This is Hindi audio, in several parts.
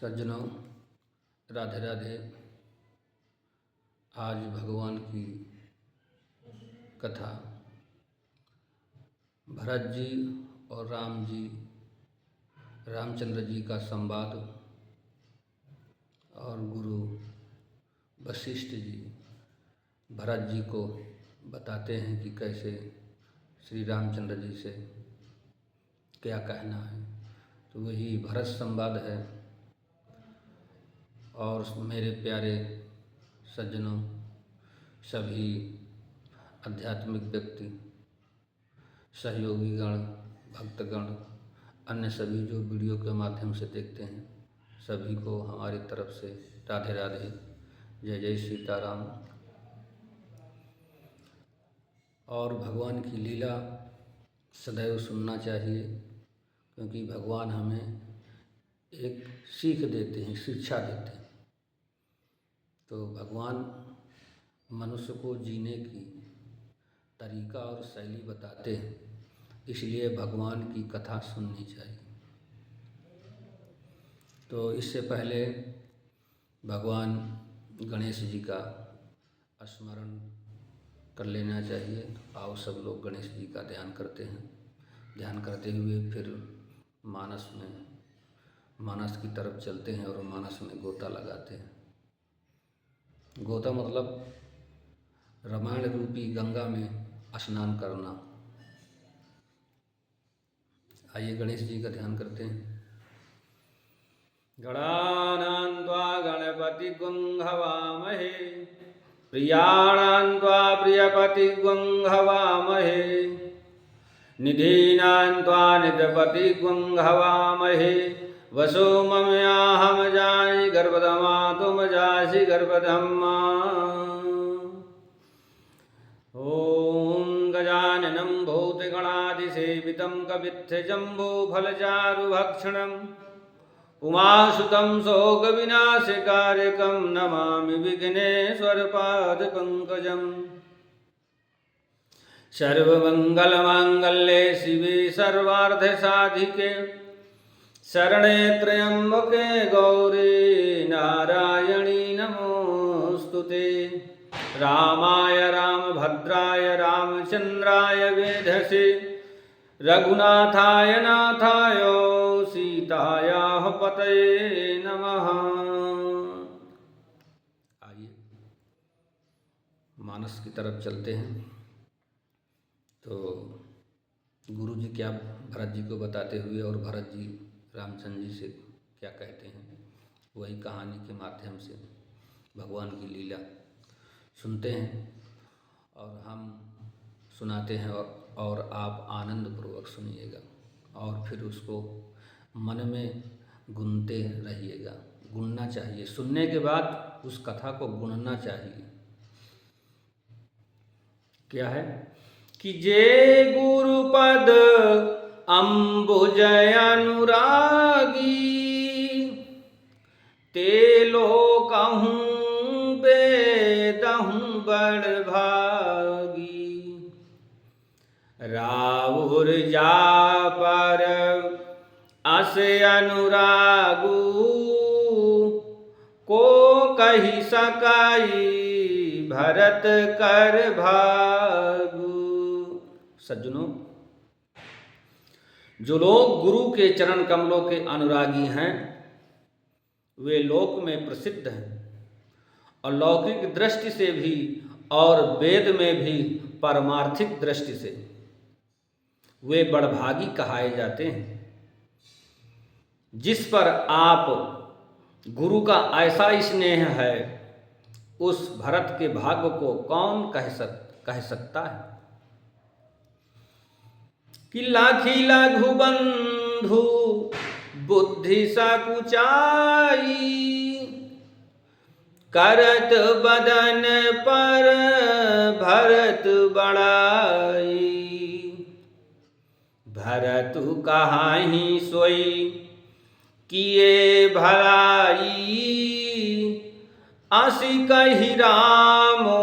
सज्जनों, राधे राधे। आज भगवान की कथा भरत जी और रामचंद्र जी का संवाद और गुरु वशिष्ठ जी भरत जी को बताते हैं कि कैसे श्री रामचंद्र जी से क्या कहना है। तो वही भरत संवाद है। और मेरे प्यारे सज्जनों, सभी आध्यात्मिक व्यक्ति, सहयोगीगण, भक्तगण, अन्य सभी जो वीडियो के माध्यम से देखते हैं, सभी को हमारी तरफ से राधे राधे, जय जय सीताराम। और भगवान की लीला सदैव सुनना चाहिए, क्योंकि भगवान हमें एक सीख देते हैं, शिक्षा देते हैं। तो भगवान मनुष्य को जीने की तरीका और शैली बताते हैं, इसलिए भगवान की कथा सुननी चाहिए। तो इससे पहले भगवान गणेश जी का स्मरण कर लेना चाहिए। तो आओ सब लोग गणेश जी का ध्यान करते हैं। ध्यान करते हुए फिर मानस की तरफ चलते हैं और मानस में गोता लगाते हैं। गोता मतलब रामायण रूपी गंगा में स्नान करना। आइए गणेश जी का ध्यान करते हैं। गणानां त्वा गणपतिं हवामहे, प्रियाणां त्वा प्रियपतिं हवामहे, निधीनां त्वा निधपतिं हवामहे, वसो ममयाहम जानि गर्भधमा तुम जासि गर्भधम्मा। ओम गजाननं भूतगणाधिसेवितं कपित्थजम्बूफलचारुभक्षणम् उमासुतं शोकविनाशकारकं नमामि विघ्नेश्वरपादपङ्कजम्। सर्वमङ्गलमाङ्गल्ये शिवे सर्वार्थसाधिके, शरणे त्र्यम्बके गौरी नारायणी नमोस्तुते। रामाय रामभद्राय रामचन्द्राय वेधसे, रघुनाथाय नाथाय सीतायाः पतये नमः। आइए मानस की तरफ चलते हैं। तो गुरु जी क्या भरत जी को बताते हुए और भरत जी रामचंद्र जी से क्या कहते हैं, वही कहानी के माध्यम से भगवान की लीला सुनते हैं और हम सुनाते हैं और आप आनंद पूर्वक सुनिएगा और फिर उसको मन में गुनते रहिएगा। गुनना चाहिए, सुनने के बाद उस कथा को गुनना चाहिए। क्या है कि जे गुरुपद अम्बुज अनुरागी, ते लोकहूँ बेदहूँ बड़ भागी। राउर जा पर अस अनुरागू, को कही सकाई भरत कर भागू। सज्जनों, जो लोग गुरु के चरण कमलों के अनुरागी हैं, वे लोक में प्रसिद्ध हैं और लौकिक दृष्टि से भी और वेद में भी पारमार्थिक दृष्टि से वे बड़भागी कहाए जाते हैं। जिस पर आप गुरु का ऐसा स्नेह है, उस भरत के भाग्य को कौन कह सकता है। कि लाखी लघु बंधु बुद्धि सकुचाई, करत बदन पर भरत बड़ाई। भरत कहाहि सोई किए भलाई, आसी कही रामो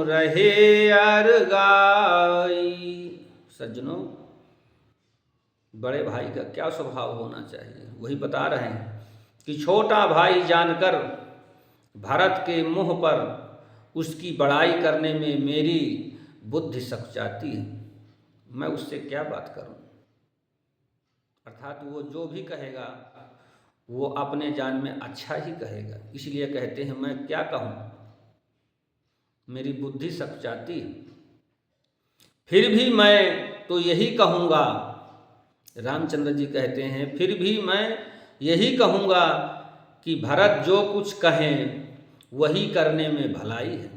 रहे अरगाई। सज्जनों, बड़े भाई का क्या स्वभाव होना चाहिए, वही बता रहे हैं कि छोटा भाई जानकर भरत के मुँह पर उसकी बड़ाई करने में मेरी बुद्धि सकचाती है। मैं उससे क्या बात करूं? अर्थात वो जो भी कहेगा वो अपने जान में अच्छा ही कहेगा, इसलिए कहते हैं मैं क्या कहूं, मेरी बुद्धि सकचाती है। फिर भी मैं तो यही कहूँगा, रामचंद्र जी कहते हैं फिर भी मैं यही कहूँगा कि भरत जो कुछ कहें वही करने में भलाई है।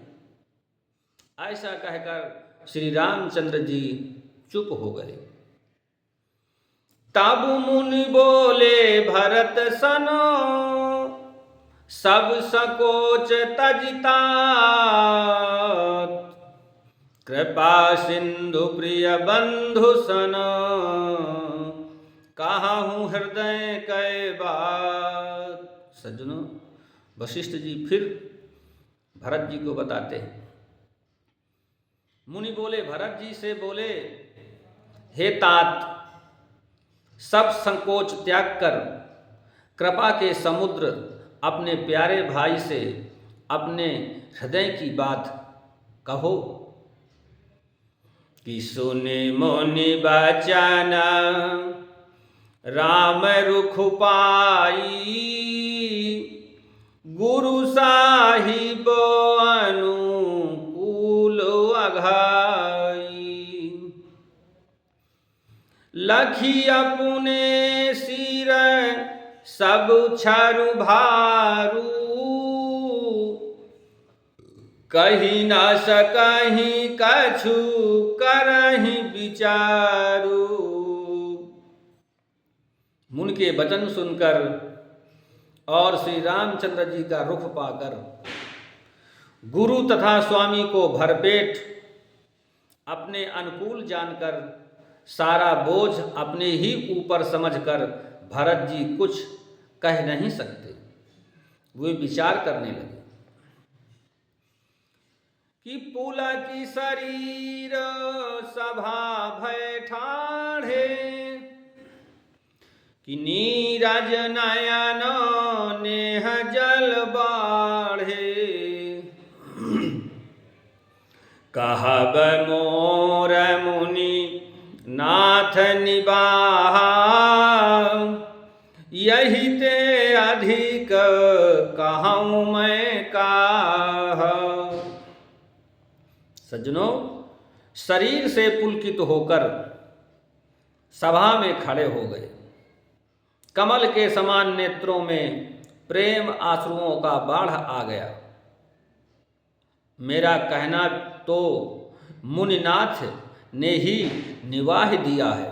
ऐसा कहकर श्री रामचंद्र जी चुप हो गए। तब मुनि बोले भरत सनो, सब संकोच तजिता, कृपा सिंधु प्रिय बंधु सनो, कहूँ हृदय कै बात। सज्जनों, वशिष्ठ जी फिर भरत जी को बताते हैं। मुनि बोले, भरत जी से बोले, हे तात, सब संकोच त्याग कर कृपा के समुद्र अपने प्यारे भाई से अपने हृदय की बात कहो। कि सुने मुनि बचन राम रुख पाई, गुरु साहिब अनुकूल अघाई, लखी अपने सिर सब छरु भारू, कही न सकहीं कछु करहीं विचारू। मुनि के वचन सुनकर और श्री रामचंद्र जी का रुख पाकर गुरु तथा स्वामी को भरपेट अपने अनुकूल जानकर सारा बोझ अपने ही ऊपर समझकर भरत जी कुछ कह नहीं सकते। वे विचार करने लगे कि पुला की शरीर सभा भय ठाढ़े, कि नीरज नयन नेह जल बाढ़े, कहब मोर मुनि नाथ निबाहा, यही ते अधिक कहूँ मैं काहा। सज्जनों, शरीर से पुलकित होकर सभा में खड़े हो गए। कमल के समान नेत्रों में प्रेम आंसुओं का बाढ़ आ गया। मेरा कहना तो मुनिनाथ ने ही निवाह दिया है।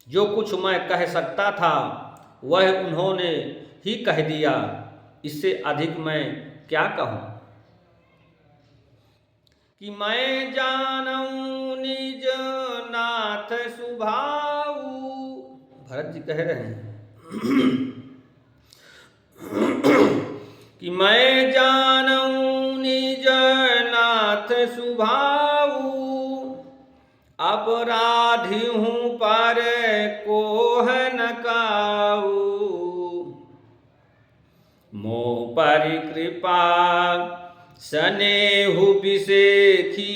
जो कुछ मैं कह सकता था वह उन्होंने ही कह दिया, इससे अधिक मैं क्या कहूँ। कि मैं जानऊं निज नाथ सुभाऊ, भरत जी कह रहे हैं कि मैं जानऊं निज नाथ सुभाऊ, अपराधी हूँ पर कोह न काऊ, मोह पर कृपा स्नेहु बिसेखी,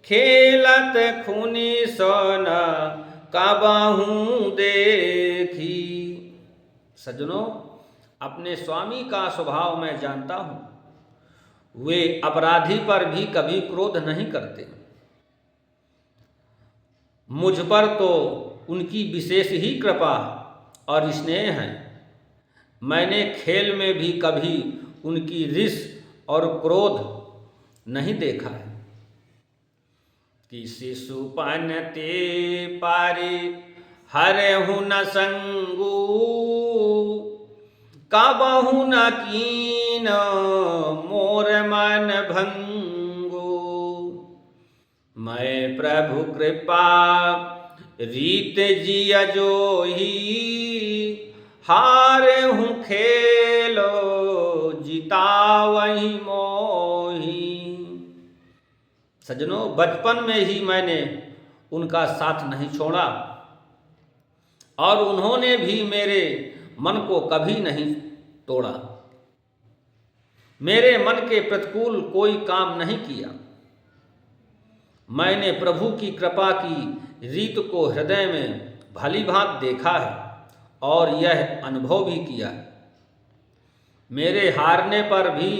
खेलत खूनी सोन कबहूँ देखी। सज्जनों, अपने स्वामी का स्वभाव मैं जानता हूँ। वे अपराधी पर भी कभी क्रोध नहीं करते। मुझ पर तो उनकी विशेष ही कृपा और स्नेह है। मैंने खेल में भी कभी उनकी रिस और क्रोध नहीं देखा है। कि शिशुपन ते पारे हरहु न संगू, कबहु न कीन मोर मन भंगू, मैं प्रभु कृपा रीत जिया जोही, हारे हूँ खेलो जीता वही मोही। सज्जनों, बचपन में ही मैंने उनका साथ नहीं छोड़ा और उन्होंने भी मेरे मन को कभी नहीं तोड़ा, मेरे मन के प्रतिकूल कोई काम नहीं किया। मैंने प्रभु की कृपा की रीत को हृदय में भली भांत देखा है और यह अनुभव भी किया है। मेरे हारने पर भी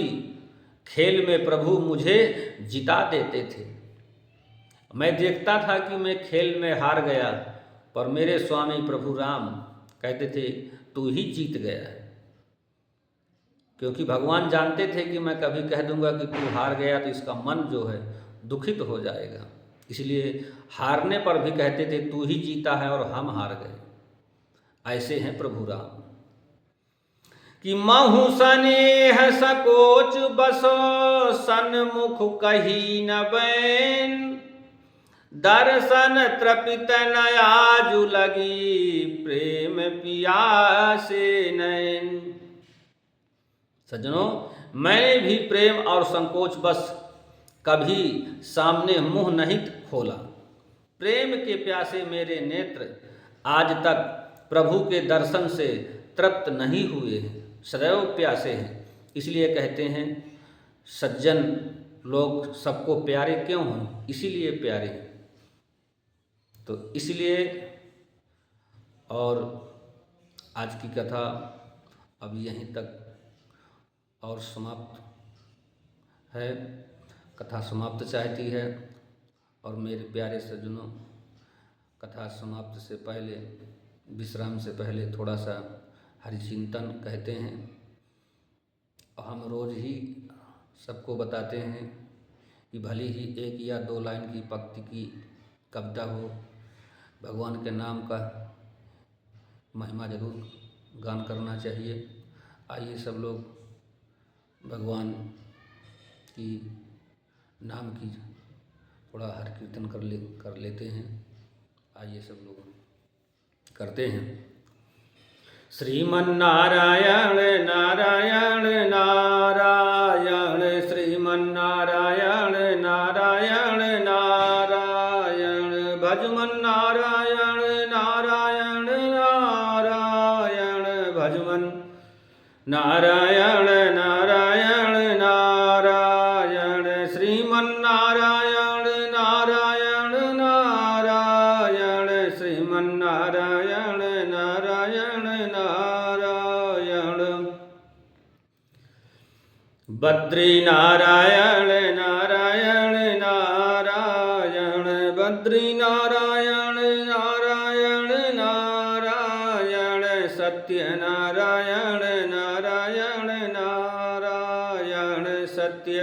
खेल में प्रभु मुझे जिता देते थे। मैं देखता था कि मैं खेल में हार गया, पर मेरे स्वामी प्रभु राम कहते थे तू ही जीत गया है, क्योंकि भगवान जानते थे कि मैं कभी कह दूंगा कि तू हार गया तो इसका मन जो है दुखित हो जाएगा। इसलिए हारने पर भी कहते थे तू ही जीता है और हम हार गए। ऐसे हैं प्रभु राम कि महु सनेह सकोच बसो सन्मुख कही न बैन, दर्शन तृपित नयाजु लगी प्रेम पियासे नैन। सज्जनों, मैंने भी प्रेम और संकोच बस कभी सामने मुंह नहीं खोला। प्रेम के प्यासे मेरे नेत्र आज तक प्रभु के दर्शन से तृप्त नहीं हुए हैं, सदैव प्यासे हैं। इसलिए कहते हैं सज्जन लोग सबको प्यारे क्यों हैं, इसीलिए प्यारे हैं। तो इसलिए और आज की कथा अब यहीं तक और समाप्त है। कथा समाप्त चाहती है और मेरे प्यारे सज्जनों, कथा समाप्त से पहले, विश्राम से पहले थोड़ा सा हरिचिंतन कहते हैं। हम रोज़ ही सबको बताते हैं कि भले ही एक या दो लाइन की पंक्ति की कविता हो, भगवान के नाम का महिमा जरूर गान करना चाहिए। आइए सब लोग भगवान की नाम की थोड़ा हर कीर्तन कर लेते हैं। आइए सब लोग करते हैं। श्रीमन्नारायण नारायण नारायण, श्रीमन्नारायण नारायण नारायण, भजमन नारायण नारायण नारायण, भजमन नारायण नारायण नारायण, श्रीमन्नारायण नारायण नारायण, श्रीमन्नारायण नारायण नारायण, बद्री नारायण नारायण नारायण, बद्री नारायण नारायण नारायण, सत्य नारायण नारायण नारायण, सत्य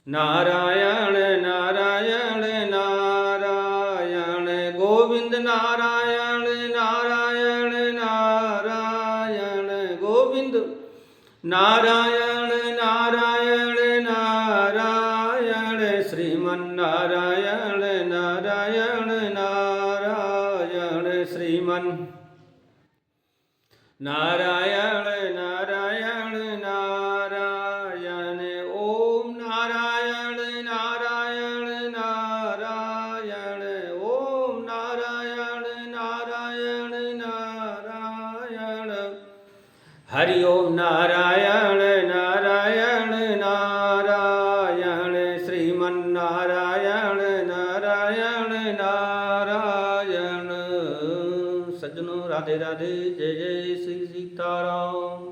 नारायण नारायण नारायण, गोविंद नारायण नारायण नारायण, गोविंद नारायण नारायण नारायण, श्रीमन्नारायण नारायण नारायण, श्रीमन् नारायण नारायण नारायण, ओम नारायण नारायण नारायण, ओम नारायण नारायण नारायण, हरि ओम नारायण नारायण नारायण, श्रीमन्नारायण नारायण नारायण। सज्जनों, राधे राधे, जय जय श्री सीताराम।